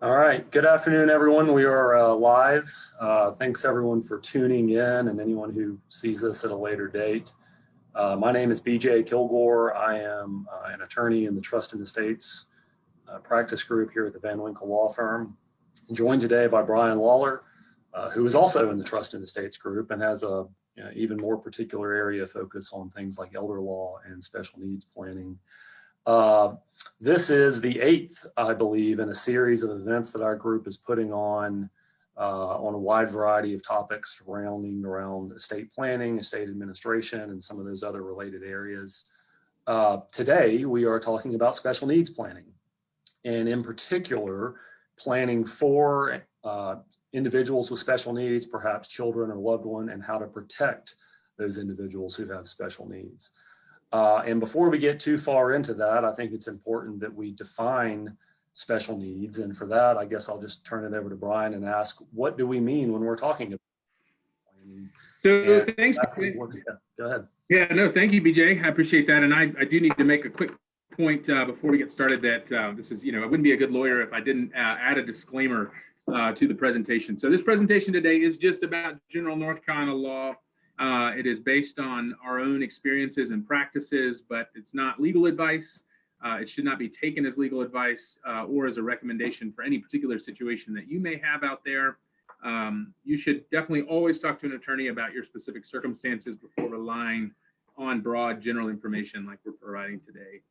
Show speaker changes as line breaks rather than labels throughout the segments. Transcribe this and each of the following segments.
All right. Good afternoon, everyone. We are live. Thanks, everyone, for tuning in and anyone who sees this at a later date. My name is BJ Kilgore. I am an attorney in the Trust and Estates practice group here at the Van Winkle Law Firm. I'm joined today by Brian Lawler, who is also in the Trust and Estates group and has a even more particular area of focus on things like elder law and special needs planning. This is the 8th, I believe, in a series of events that our group is putting on a wide variety of topics surrounding around estate planning, estate administration, and some of those other related areas. Today, we are talking about special needs planning, and in particular, planning for individuals with special needs, perhaps children or loved one, and how to protect those individuals who have special needs. And before we get too far into that, I think it's important that we define special needs. And for that, I guess I'll just turn it over to Brian and ask, what do we mean when we're talking about planning?
So thanks.
Go ahead.
Yeah, no, thank you, BJ. I appreciate that. And I do need to make a quick point before we get started that this is, I wouldn't be a good lawyer if I didn't add a disclaimer to the presentation. So this presentation today is just about general North Carolina law. It is based on our own experiences and practices, but it's not legal advice. It should not be taken as legal advice or as a recommendation for any particular situation that you may have out there. You should definitely always talk to an attorney about your specific circumstances before relying on broad general information like we're providing today.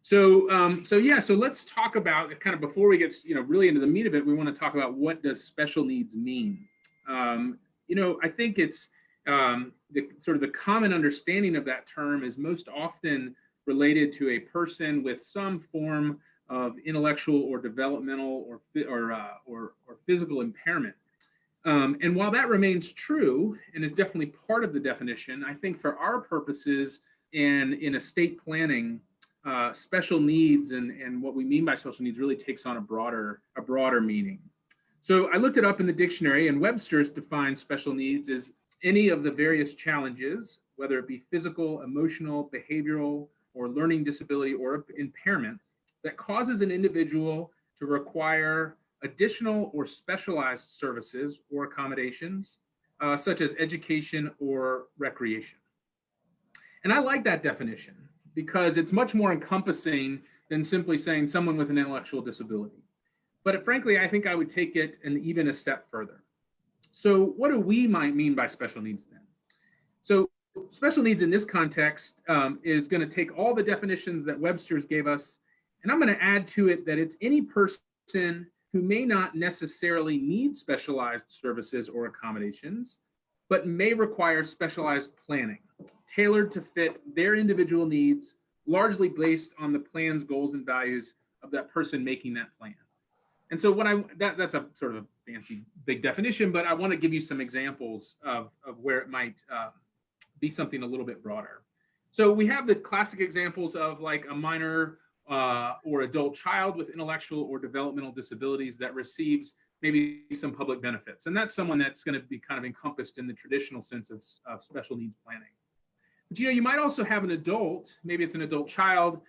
So let's talk about kind of before we get really into the meat of it. We want to talk about what does special needs mean. I think it's the common understanding of that term is most often related to a person with some form of intellectual or developmental or physical impairment. And while that remains true and is definitely part of the definition, I think for our purposes and in estate planning, special needs and what we mean by special needs really takes on a broader meaning. So I looked it up in the dictionary, and Webster's defines special needs as any of the various challenges, whether it be physical, emotional, behavioral, or learning disability or impairment, that causes an individual to require additional or specialized services or accommodations, such as education or recreation. And I like that definition because it's much more encompassing than simply saying someone with an intellectual disability. But frankly, I think I would take it even a step further. So what do we might mean by special needs then? So special needs in this context is going to take all the definitions that Webster's gave us, and I'm going to add to it that it's any person who may not necessarily need specialized services or accommodations, but may require specialized planning, tailored to fit their individual needs, largely based on the plan's goals and values of that person making that plan. And so that's a sort of a fancy big definition, but I want to give you some examples of where it might be something a little bit broader. So we have the classic examples of like a minor or adult child with intellectual or developmental disabilities that receives maybe some public benefits. And that's someone that's going to be kind of encompassed in the traditional sense of special needs planning. But you might also have an adult, maybe it's an adult child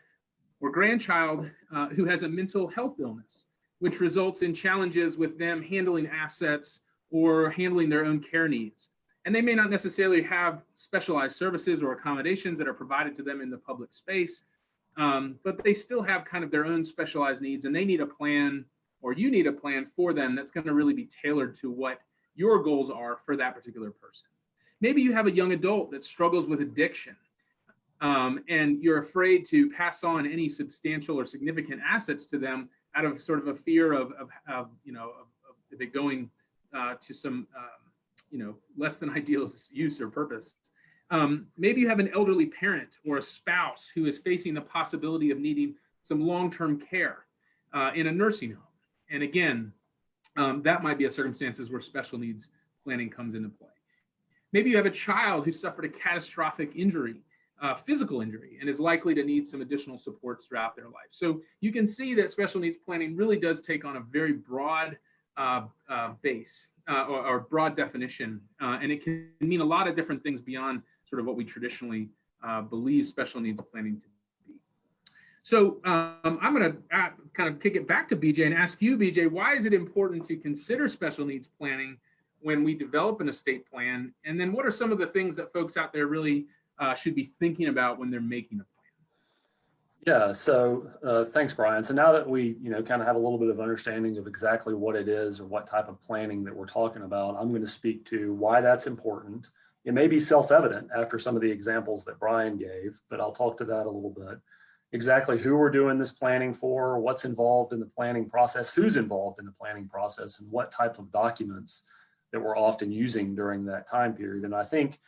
or grandchild who has a mental health illness, which results in challenges with them handling assets or handling their own care needs. And they may not necessarily have specialized services or accommodations that are provided to them in the public space, but they still have kind of their own specialized needs, and they need a plan, or you need a plan for them that's going to really be tailored to what your goals are for that particular person. Maybe you have a young adult that struggles with addiction, and you're afraid to pass on any substantial or significant assets to them out of sort of a fear of it going to some less than ideal use or purpose. Maybe you have an elderly parent or a spouse who is facing the possibility of needing some long-term care in a nursing home. And again, that might be a circumstances where special needs planning comes into play. Maybe you have a child who suffered a catastrophic injury, physical injury, and is likely to need some additional supports throughout their life. So you can see that special needs planning really does take on a very broad base or broad definition, and it can mean a lot of different things beyond sort of what we traditionally believe special needs planning to be. So I'm going to kind of kick it back to BJ and ask you, BJ, why is it important to consider special needs planning when we develop an estate plan? And then what are some of the things that folks out there really should be thinking about when they're making a plan?
Yeah, so thanks, Brian. So now that we, kind of have a little bit of understanding of exactly what it is or what type of planning that we're talking about, I'm going to speak to why that's important. It may be self-evident after some of the examples that Brian gave, but I'll talk to that a little bit. Exactly who we're doing this planning for, what's involved in the planning process, who's involved in the planning process, and what type of documents that we're often using during that time period. And I think,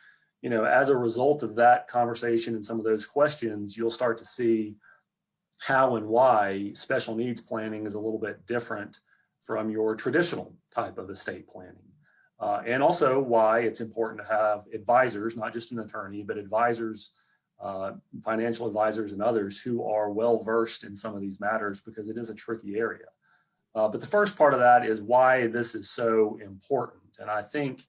as a result of that conversation and some of those questions, you'll start to see how and why special needs planning is a little bit different from your traditional type of estate planning. And also why it's important to have advisors, not just an attorney, but advisors, financial advisors and others who are well-versed in some of these matters, because it is a tricky area. But the first part of that is why this is so important. And I think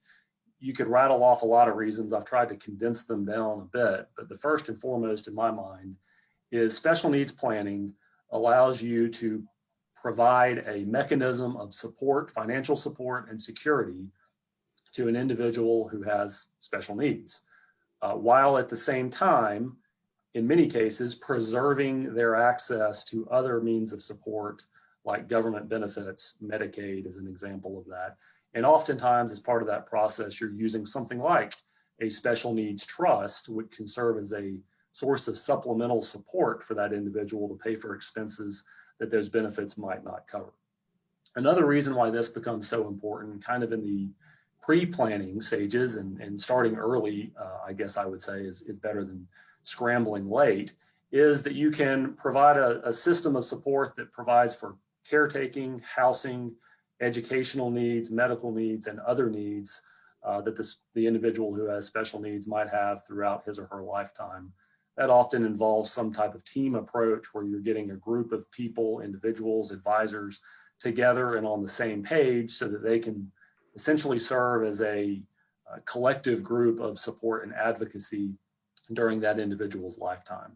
you could rattle off a lot of reasons. I've tried to condense them down a bit, but the first and foremost in my mind is special needs planning allows you to provide a mechanism of support, financial support and security to an individual who has special needs, while at the same time, in many cases, preserving their access to other means of support like government benefits. Medicaid is an example of that. And oftentimes, as part of that process, you're using something like a special needs trust, which can serve as a source of supplemental support for that individual to pay for expenses that those benefits might not cover. Another reason why this becomes so important, kind of in the pre-planning stages and starting early, I guess I would say is better than scrambling late, is that you can provide a system of support that provides for caretaking, housing, educational needs, medical needs, and other needs that the individual who has special needs might have throughout his or her lifetime. That often involves some type of team approach where you're getting a group of people, individuals, advisors together and on the same page so that they can essentially serve as a collective group of support and advocacy during that individual's lifetime.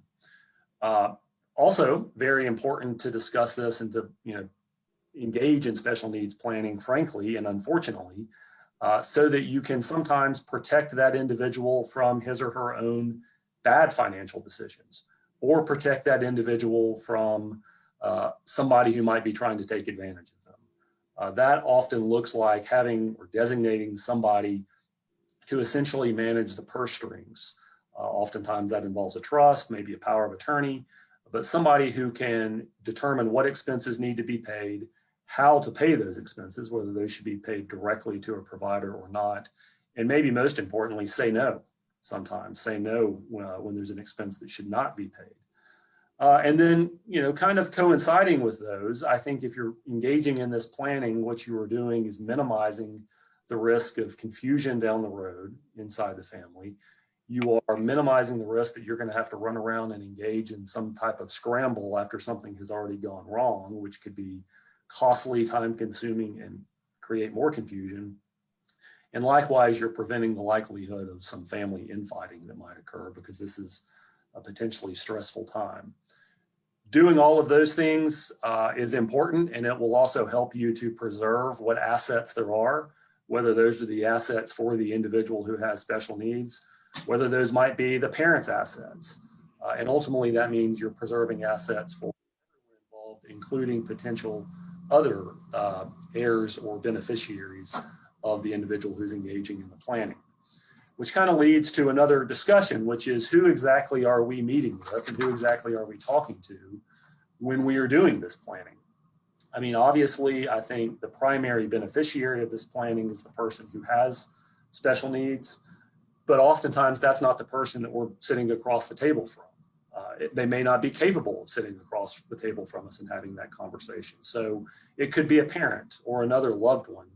Also, very important to discuss this and to engage in special needs planning, frankly and unfortunately, so that you can sometimes protect that individual from his or her own bad financial decisions, or protect that individual from somebody who might be trying to take advantage of them. That often looks like having or designating somebody to essentially manage the purse strings. Oftentimes that involves a trust, maybe a power of attorney, but somebody who can determine what expenses need to be paid, how to pay those expenses, whether those should be paid directly to a provider or not, and maybe most importantly, say no. Sometimes say no when there's an expense that should not be paid. And then, kind of coinciding with those, I think if you're engaging in this planning, what you are doing is minimizing the risk of confusion down the road inside the family. You are minimizing the risk that you're going to have to run around and engage in some type of scramble after something has already gone wrong, which could be costly, time consuming, and create more confusion. And likewise, you're preventing the likelihood of some family infighting that might occur because this is a potentially stressful time. Doing all of those things is important, and it will also help you to preserve what assets there are, whether those are the assets for the individual who has special needs, whether those might be the parent's assets. And ultimately, that means you're preserving assets for everyone involved, including potential other heirs or beneficiaries of the individual who's engaging in the planning, which kind of leads to another discussion, which is who exactly are we meeting with and who exactly are we talking to when we are doing this planning? I mean, obviously, I think the primary beneficiary of this planning is the person who has special needs, but oftentimes that's not the person that we're sitting across the table from. They may not be capable of sitting across the table from us and having that conversation. So it could be a parent or another loved one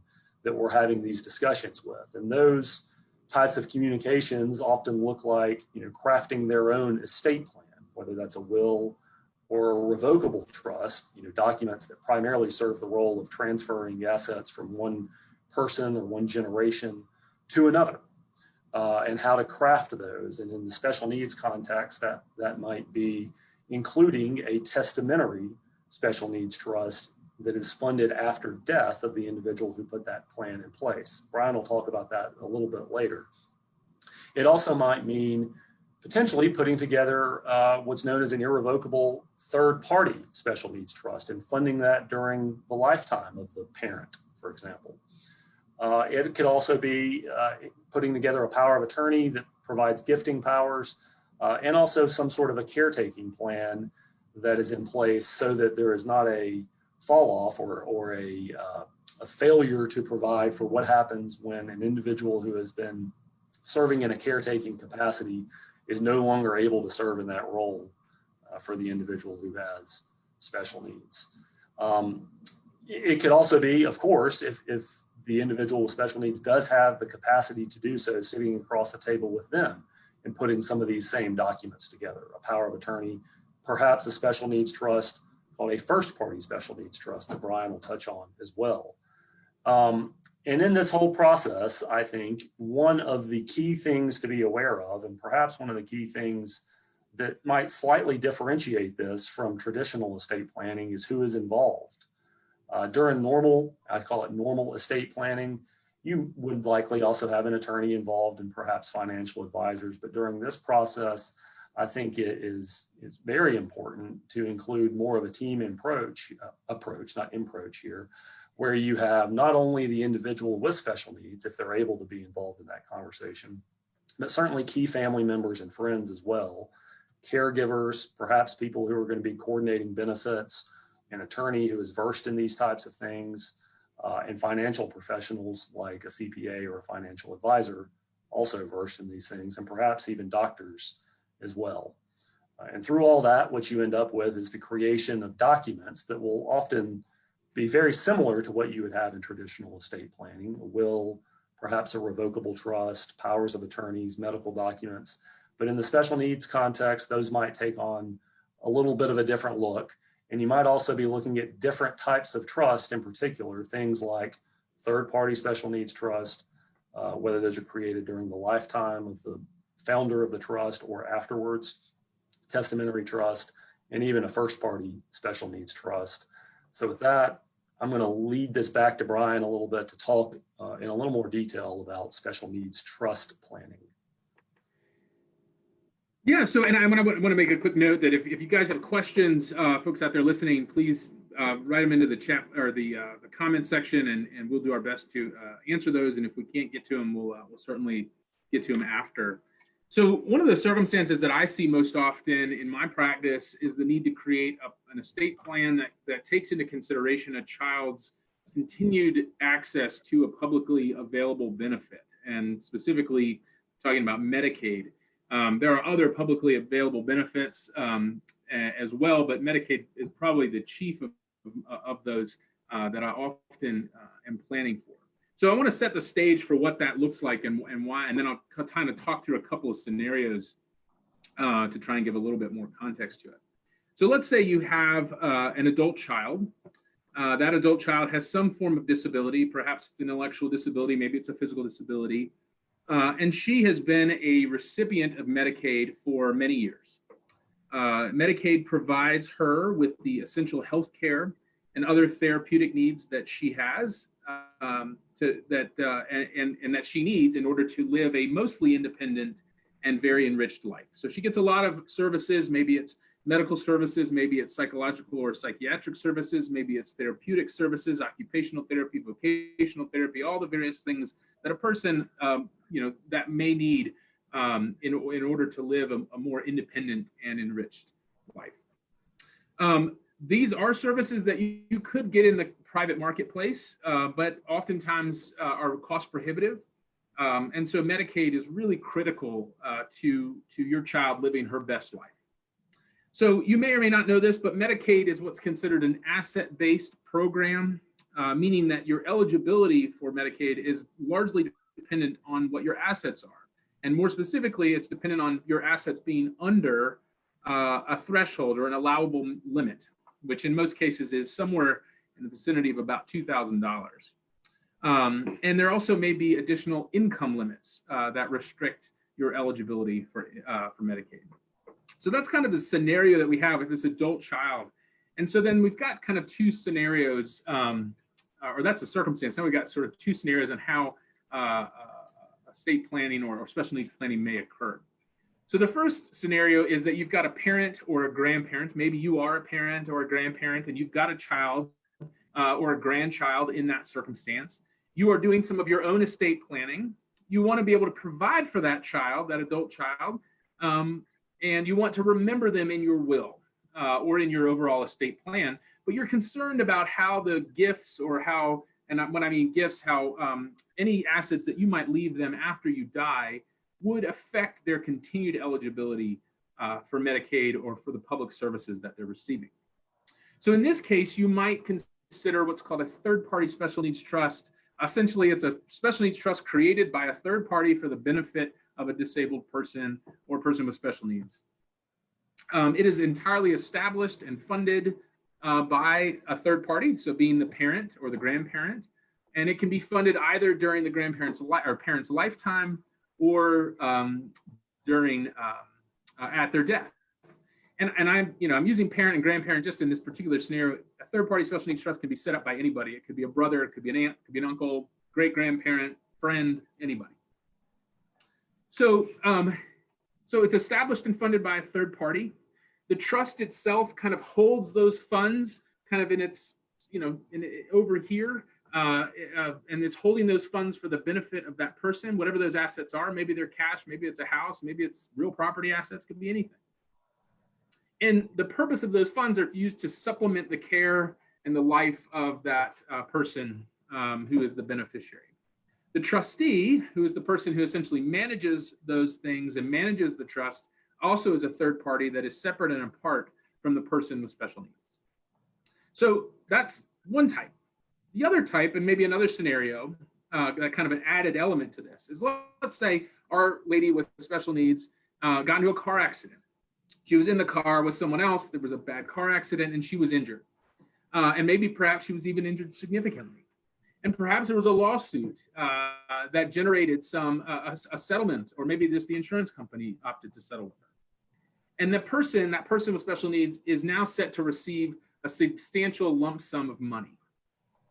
that we're having these discussions with. And those types of communications often look like, crafting their own estate plan, whether that's a will or a revocable trust, documents that primarily serve the role of transferring assets from one person or one generation to another, and how to craft those. And in the special needs context, that might be including a testamentary special needs trust that is funded after death of the individual who put that plan in place. Brian will talk about that a little bit later. It also might mean potentially putting together what's known as an irrevocable third-party special needs trust and funding that during the lifetime of the parent, for example. It could also be putting together a power of attorney that provides gifting powers and also some sort of a caretaking plan that is in place so that there is not a fall off or a failure to provide for what happens when an individual who has been serving in a caretaking capacity is no longer able to serve in that role for the individual who has special needs. It could also be, of course, if the individual with special needs does have the capacity to do so, sitting across the table with them and putting some of these same documents together, a power of attorney, perhaps a special needs trust called a first party special needs trust that Brian will touch on as well. And in this whole process, I think one of the key things to be aware of, and perhaps one of the key things that might slightly differentiate this from traditional estate planning, is who is involved. During normal, I call it normal estate planning, you would likely also have an attorney involved and perhaps financial advisors. But during this process, I think it is very important to include more of a team approach, not approach here, where you have not only the individual with special needs, if they're able to be involved in that conversation, but certainly key family members and friends as well, caregivers, perhaps people who are going to be coordinating benefits, an attorney who is versed in these types of things, and financial professionals like a CPA or a financial advisor, also versed in these things, and perhaps even doctors as well. And through all that, what you end up with is the creation of documents that will often be very similar to what you would have in traditional estate planning: a will, perhaps a revocable trust, powers of attorneys, medical documents. But in the special needs context, those might take on a little bit of a different look. And you might also be looking at different types of trust, in particular, things like third-party special needs trust, whether those are created during the lifetime of the founder of the trust or afterwards, testamentary trust, and even a first-party special needs trust. So with that, I'm going to lead this back to Brian a little bit to talk in a little more detail about special needs trust planning.
Yeah, so, and I want to make a quick note that if you guys have questions, folks out there listening, please write them into the chat or the comment section, and we'll do our best to answer those. And if we can't get to them, we'll certainly get to them after. So one of the circumstances that I see most often in my practice is the need to create an estate plan that takes into consideration a child's continued access to a publicly available benefit, and specifically talking about Medicaid. There are other publicly available benefits as well, but Medicaid is probably the chief of those that I often am planning for. So I want to set the stage for what that looks like and why, and then I'll kind of talk through a couple of scenarios to try and give a little bit more context to it. So let's say you have an adult child. That adult child has some form of disability, perhaps it's an intellectual disability, maybe it's a physical disability. And she has been a recipient of Medicaid for many years. Medicaid provides her with the essential health care and other therapeutic needs that she has, and that she needs in order to live a mostly independent and very enriched life. So she gets a lot of services. Maybe it's medical services, maybe it's psychological or psychiatric services, maybe it's therapeutic services, occupational therapy, vocational therapy, all the various things that a person that may need in order to live a more independent and enriched life. These are services that you could get in the private marketplace, but oftentimes are cost prohibitive. And so Medicaid is really critical to your child living her best life. So you may or may not know this, but Medicaid is what's considered an asset-based program, meaning that your eligibility for Medicaid is largely dependent on what your assets are. And more specifically, it's dependent on your assets being under a threshold or an allowable limit, which in most cases is somewhere in the vicinity of about $2,000. And there also may be additional income limits that restrict your eligibility for Medicaid. So that's kind of the scenario that we have with this adult child. And so then we've got kind of two scenarios, or that's a circumstance. Now we've got sort of two scenarios on how estate planning or special needs planning may occur. So the first scenario is that you've got a parent or a grandparent. Maybe you are a parent or a grandparent, and you've got a child or a grandchild in that circumstance. You are doing some of your own estate planning. You want to be able to provide for that child, that adult child, and you want to remember them in your will or in your overall estate plan. But you're concerned about how the gifts or how, and when I mean gifts, how any assets that you might leave them after you die would affect their continued eligibility for Medicaid or for the public services that they're receiving. So in this case, you might consider what's called a third-party special needs trust. Essentially, it's a special needs trust created by a third party for the benefit of a disabled person or person with special needs. It is entirely established and funded by a third party, so being the parent or the grandparent, and it can be funded either during the grandparent's or parent's lifetime or during at their death. And I'm using parent and grandparent just in this particular scenario. A third-party special needs trust can be set up by anybody. It could be a brother, it could be an aunt, it could be an uncle, great-grandparent, friend, anybody. So, so it's established and funded by a third party. The trust itself kind of holds those funds kind of in its, over here, and it's holding those funds for the benefit of that person, whatever those assets are. Maybe they're cash, maybe it's a house, maybe it's real property assets, could be anything. And the purpose of those funds are used to supplement the care and the life of that person who is the beneficiary. The trustee, who is the person who essentially manages those things and manages the trust, also is a third party that is separate and apart from the person with special needs. So that's one type. The other type, and maybe another scenario, that kind of an added element to this, is let's say our lady with special needs got into a car accident. She was in the car with someone else. There was a bad car accident and she was injured. And maybe perhaps she was even injured significantly. And perhaps there was a lawsuit that generated a settlement, or maybe just the insurance company opted to settle with her. And that person with special needs is now set to receive a substantial lump sum of money.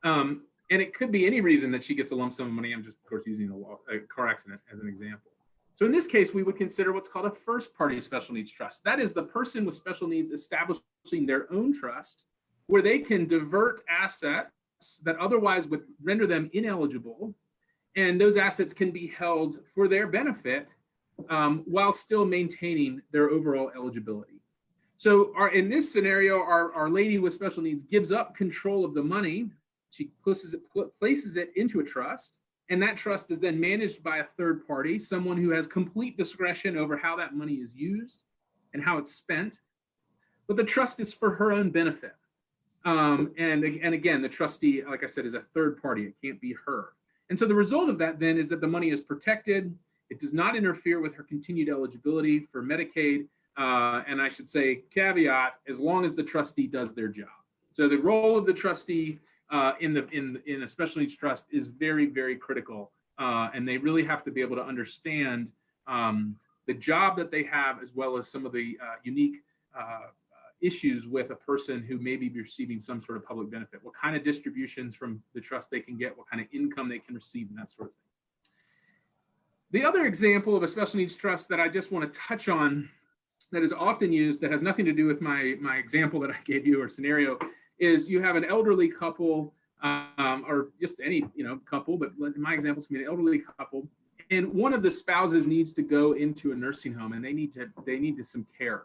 And it could be any reason that she gets a lump sum of money. I'm just, of course, using a car accident as an example. So in this case, we would consider what's called a first-party special needs trust. That is the person with special needs establishing their own trust where they can divert assets that otherwise would render them ineligible, and those assets can be held for their benefit while still maintaining their overall eligibility. So in this scenario, our lady with special needs gives up control of the money. She places it into a trust, and that trust is then managed by a third party, someone who has complete discretion over how that money is used and how it's spent. But the trust is for her own benefit. And again, the trustee, like I said, is a third party. It can't be her. And so the result of that then is that the money is protected. It does not interfere with her continued eligibility for Medicaid. And I should say, caveat, as long as the trustee does their job. So the role of the trustee in a special needs trust is very, very critical. And they really have to be able to understand the job that they have, as well as some of the unique issues with a person who may be receiving some sort of public benefit, what kind of distributions from the trust they can get, what kind of income they can receive, and that sort of thing. The other example of a special needs trust that I just want to touch on that is often used, that has nothing to do with my example that I gave you or scenario, is you have an elderly couple or just any couple, but in my example, it's going to be an elderly couple, and one of the spouses needs to go into a nursing home and they need some care.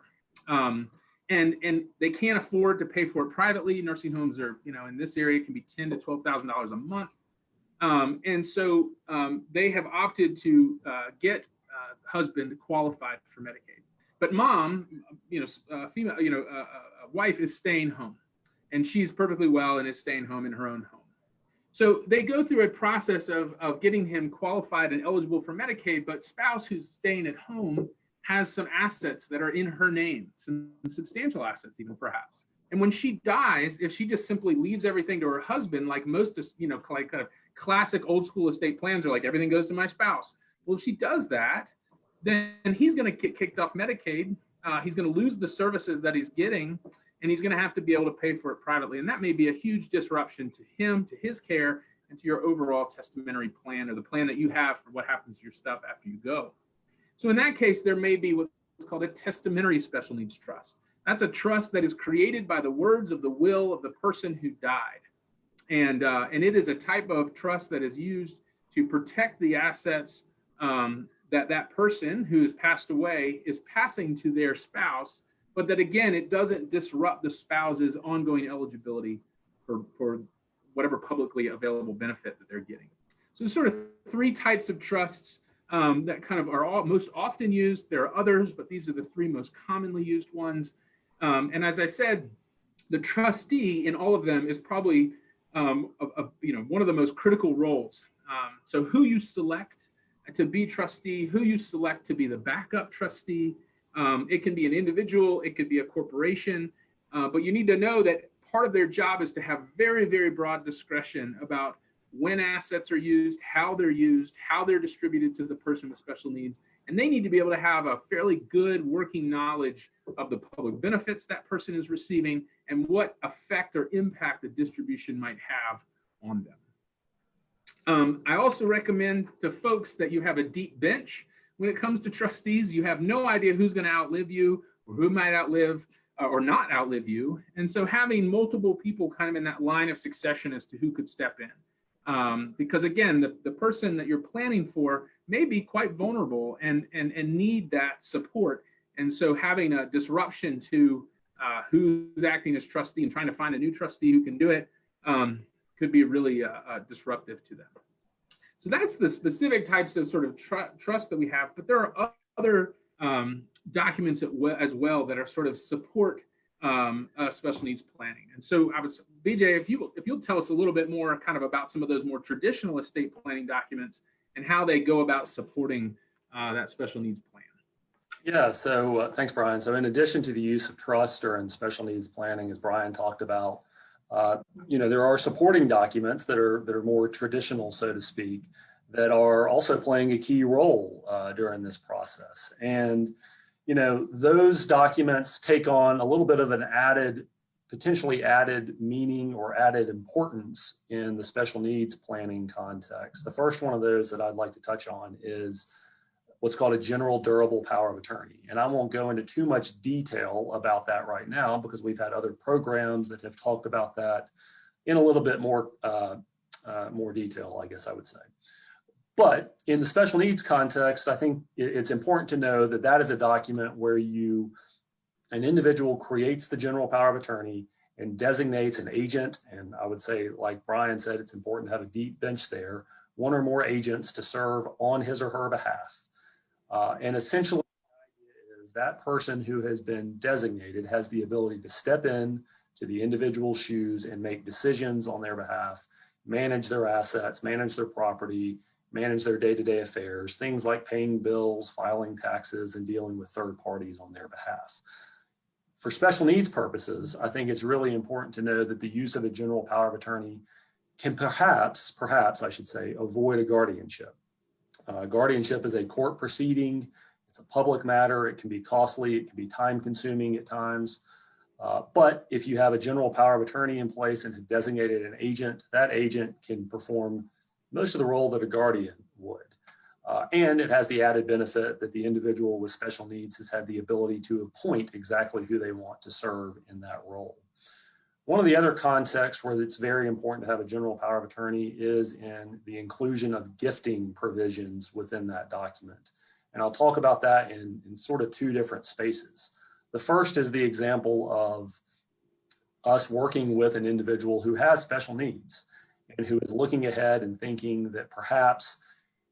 And they can't afford to pay for it privately. Nursing homes are, in this area, can be $10,000 to $12,000 a month. And so they have opted to get husband qualified for Medicaid. But mom, female, wife is staying home, and she's perfectly well and is staying home in her own home. So they go through a process of getting him qualified and eligible for Medicaid, but spouse who's staying at home has some assets that are in her name, some substantial assets even perhaps. And when she dies, if she just simply leaves everything to her husband, like most, like kind of classic old school estate plans are like, everything goes to my spouse. Well, if she does that, then he's going to get kicked off Medicaid. He's going to lose the services that he's getting. and he's going to have to be able to pay for it privately. And that may be a huge disruption to him, to his care, and to your overall testamentary plan, or the plan that you have for what happens to your stuff after you go. So in that case, there may be what's called a testamentary special needs trust. That's a trust that is created by the words of the will of the person who died. And it is a type of trust that is used to protect the assets that person who has passed away is passing to their spouse, but that, again, it doesn't disrupt the spouse's ongoing eligibility for whatever publicly available benefit that they're getting. So there's sort of three types of trusts that kind of are most often used. There are others, but these are the three most commonly used ones. And as I said, the trustee in all of them is probably one of the most critical roles. So who you select to be trustee, who you select to be the backup trustee, it can be an individual, it could be a corporation, but you need to know that part of their job is to have very, very broad discretion about when assets are used, how they're distributed to the person with special needs. And they need to be able to have a fairly good working knowledge of the public benefits that person is receiving and what effect or impact the distribution might have on them. I also recommend to folks that you have a deep bench when it comes to trustees. You have no idea who's going to outlive you or who might outlive or not outlive you. And so having multiple people kind of in that line of succession as to who could step in. Because again, the person that you're planning for may be quite vulnerable and need that support. And so having a disruption to who's acting as trustee and trying to find a new trustee who can do it could be really disruptive to them. So that's the specific types of sort of trust that we have, but there are other documents as well that are sort of support special needs planning. And so BJ, if you'll tell us a little bit more kind of about some of those more traditional estate planning documents and how they go about supporting that special needs plan.
Yeah, so thanks, Brian. So in addition to the use of trust or in special needs planning, as Brian talked about, there are supporting documents that are more traditional, so to speak, that are also playing a key role during this process. And, those documents take on a little bit of an potentially added meaning or added importance in the special needs planning context. The first one of those that I'd like to touch on is what's called a general durable power of attorney. And I won't go into too much detail about that right now because we've had other programs that have talked about that in a little bit more detail, I guess I would say. But in the special needs context, I think it's important to know that that is a document where an individual creates the general power of attorney and designates an agent. And I would say, like Brian said, it's important to have a deep bench there, one or more agents to serve on his or her behalf. And essentially, the idea is that person who has been designated has the ability to step in to the individual's shoes and make decisions on their behalf, manage their assets, manage their property, manage their day-to-day affairs, things like paying bills, filing taxes, and dealing with third parties on their behalf. For special needs purposes, I think it's really important to know that the use of a general power of attorney can perhaps I should say, avoid a guardianship. Guardianship is a court proceeding. It's a public matter. It can be costly. It can be time consuming at times. But if you have a general power of attorney in place and have designated an agent, that agent can perform most of the role that a guardian would. And it has the added benefit that the individual with special needs has had the ability to appoint exactly who they want to serve in that role. One of the other contexts where it's very important to have a general power of attorney is in the inclusion of gifting provisions within that document. And I'll talk about that in sort of two different spaces. The first is the example of us working with an individual who has special needs and who is looking ahead and thinking that perhaps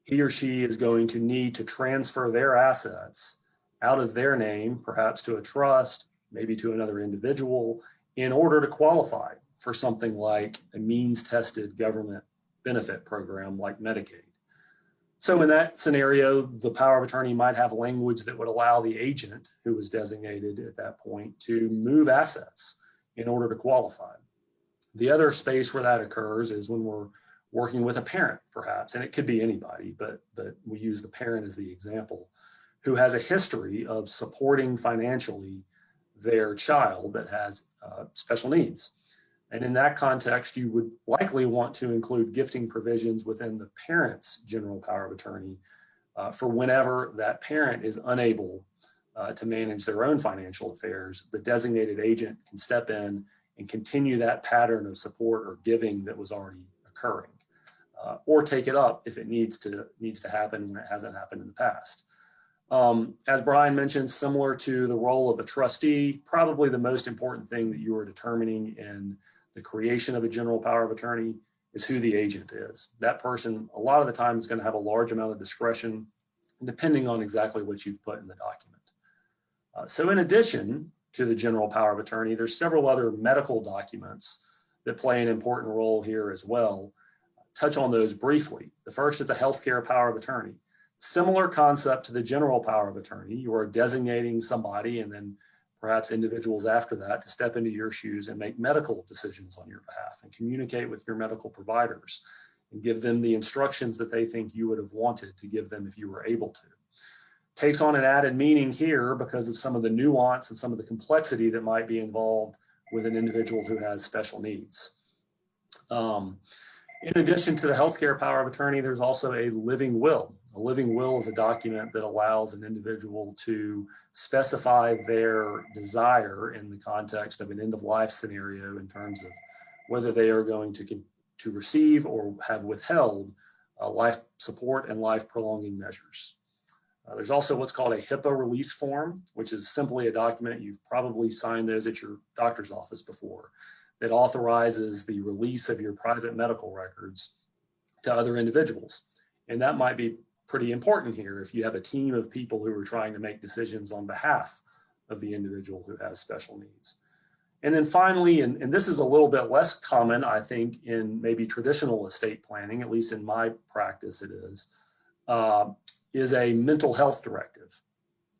he or she is going to need to transfer their assets out of their name, perhaps to a trust, maybe to another individual, in order to qualify for something like a means-tested government benefit program like Medicaid. So in that scenario, the power of attorney might have language that would allow the agent who was designated at that point to move assets in order to qualify. The other space where that occurs is when we're working with a parent, perhaps, and it could be anybody, but we use the parent as the example, who has a history of supporting financially their child that has special needs. And in that context, you would likely want to include gifting provisions within the parent's general power of attorney for whenever that parent is unable to manage their own financial affairs. The designated agent can step in and continue that pattern of support or giving that was already occurring, or take it up if it needs to happen when it hasn't happened in the past. As Brian mentioned, similar to the role of a trustee, probably the most important thing that you are determining in the creation of a general power of attorney is who the agent is. That person, a lot of the time, is going to have a large amount of discretion, depending on exactly what you've put in the document. So in addition to the general power of attorney, there's several other medical documents that play an important role here as well. Touch on those briefly. The first is the healthcare power of attorney. Similar concept to the general power of attorney. You are designating somebody and then perhaps individuals after that to step into your shoes and make medical decisions on your behalf and communicate with your medical providers and give them the instructions that they think you would have wanted to give them if you were able to. Takes on an added meaning here because of some of the nuance and some of the complexity that might be involved with an individual who has special needs. In addition to the healthcare power of attorney, there's also a living will. A living will is a document that allows an individual to specify their desire in the context of an end-of-life scenario in terms of whether they are going to receive or have withheld life support and life prolonging measures. There's also what's called a HIPAA release form, which is simply a document. You've probably signed those at your doctor's office before, that authorizes the release of your private medical records to other individuals. And that might be pretty important here if you have a team of people who are trying to make decisions on behalf of the individual who has special needs. And then finally, and this is a little bit less common, I think, in maybe traditional estate planning, at least in my practice it is a mental health directive.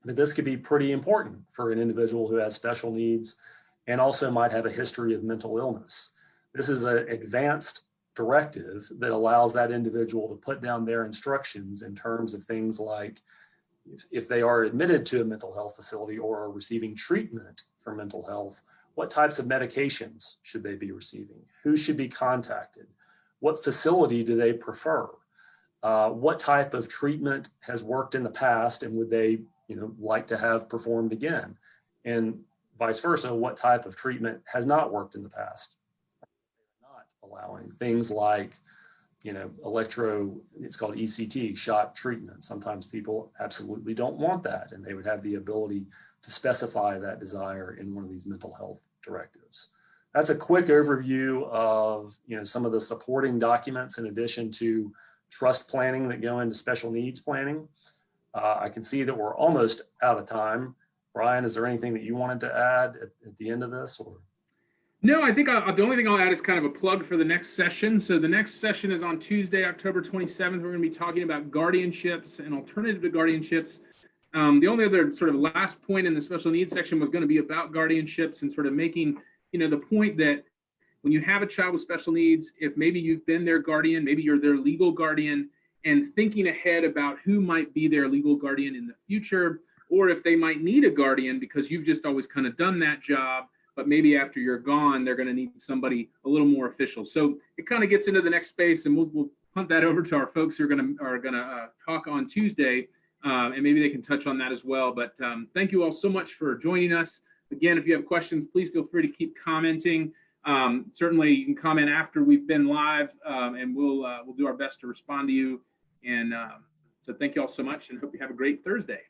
But this could be pretty important for an individual who has special needs and also might have a history of mental illness. This is an advanced directive that allows that individual to put down their instructions in terms of things like if they are admitted to a mental health facility or are receiving treatment for mental health, what types of medications should they be receiving? Who should be contacted? What facility do they prefer? What type of treatment has worked in the past and would they like to have performed again? And vice versa, what type of treatment has not worked in the past? Not allowing things like, it's called ECT, shot treatment. Sometimes people absolutely don't want that, and they would have the ability to specify that desire in one of these mental health directives. That's a quick overview of, some of the supporting documents in addition to trust planning that go into special needs planning. I can see that we're almost out of time. Brian, is there anything that you wanted to add at the end of this? Or?
No, I think the only thing I'll add is kind of a plug for the next session. So the next session is on Tuesday, October 27th. We're going to be talking about guardianships and alternative to guardianships. The only other sort of last point in the special needs section was going to be about guardianships and sort of making, the point that when you have a child with special needs, if maybe you've been their guardian, maybe you're their legal guardian, and thinking ahead about who might be their legal guardian in the future, or if they might need a guardian because you've just always kind of done that job, but maybe after you're gone, they're going to need somebody a little more official. So it kind of gets into the next space, and we'll punt that over to our folks who are going to talk on Tuesday, and maybe they can touch on that as well. But thank you all so much for joining us. Again, if you have questions, please feel free to keep commenting. Certainly, you can comment after we've been live, and we'll do our best to respond to you. And so thank you all so much, and hope you have a great Thursday.